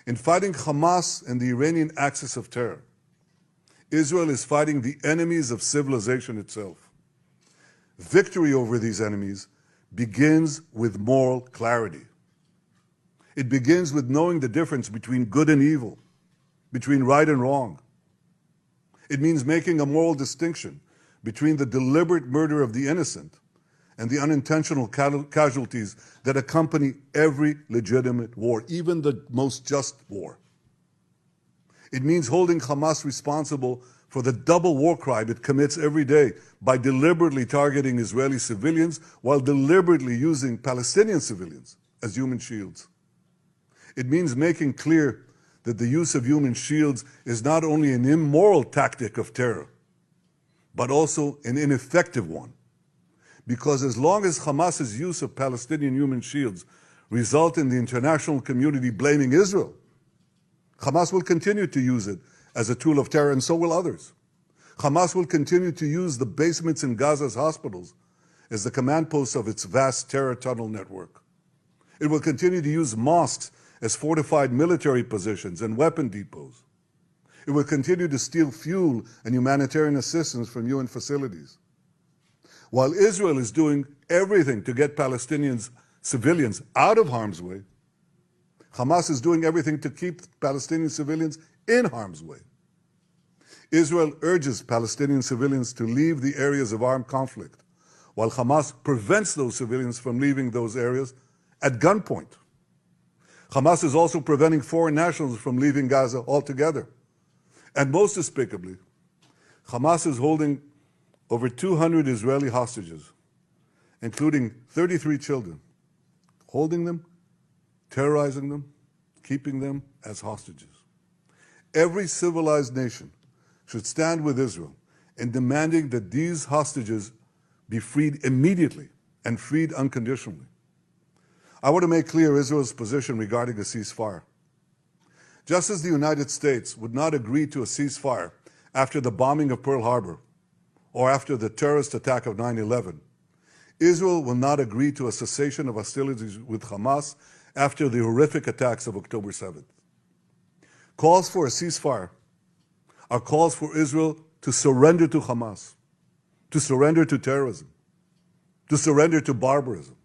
In fighting Hamas and the Iranian axis of terror, Israel is fighting the enemies of civilization itself. Victory over these enemies begins with moral clarity. It begins with knowing the difference between good and evil, between right and wrong. It means making a moral distinction between the deliberate murder of the innocent and the unintentional casualties that accompany every legitimate war, even the most just war. It means holding Hamas responsible for the double war crime it commits every day by deliberately targeting Israeli civilians while deliberately using Palestinian civilians as human shields. It means making clear that the use of human shields is not only an immoral tactic of terror, but also an ineffective one. Because as long as Hamas's use of Palestinian human shields result in the international community blaming Israel, Hamas will continue to use it as a tool of terror, and so will others. Hamas will continue to use the basements in Gaza's hospitals as the command posts of its vast terror tunnel network. It will continue to use mosques as fortified military positions and weapon depots. It will continue to steal fuel and humanitarian assistance from UN facilities. While Israel is doing everything to get Palestinians, civilians, out of harm's way, Hamas is doing everything to keep Palestinian civilians in harm's way. Israel urges Palestinian civilians to leave the areas of armed conflict, while Hamas prevents those civilians from leaving those areas at gunpoint. Hamas is also preventing foreign nationals from leaving Gaza altogether. And most despicably, Hamas is holding over 200 Israeli hostages, including 33 children, holding them, terrorizing them, keeping them as hostages. Every civilized nation should stand with Israel in demanding that these hostages be freed immediately and freed unconditionally. I want to make clear Israel's position regarding a ceasefire. Just as the United States would not agree to a ceasefire after the bombing of Pearl Harbor or after the terrorist attack of 9/11, Israel will not agree to a cessation of hostilities with Hamas after the horrific attacks of October 7th. Calls for a ceasefire are calls for Israel to surrender to Hamas, to surrender to terrorism, to surrender to barbarism.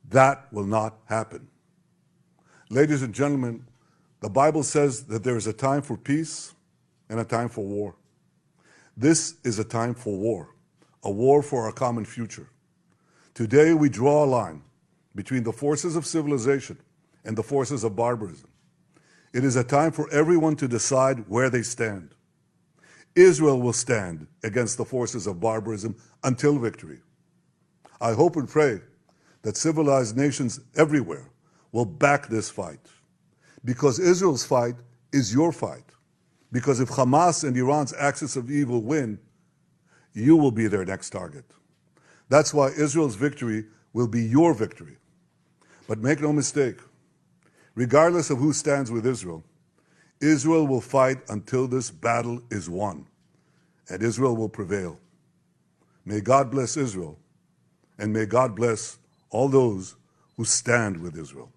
That will not happen. Ladies and gentlemen, the Bible says that there is a time for peace and a time for war. This is a time for a war for our common future. Today we draw a line between the forces of civilization and the forces of barbarism. It is a time for everyone to decide where they stand. Israel will stand against the forces of barbarism until victory. I hope and pray that civilized nations everywhere will back this fight. Because Israel's fight is your fight. Because if Hamas and Iran's axis of evil win, you will be their next target. That's why Israel's victory will be your victory. But make no mistake, regardless of who stands with Israel, Israel will fight until this battle is won, and Israel will prevail. May God bless Israel, and may God bless all those who stand with Israel.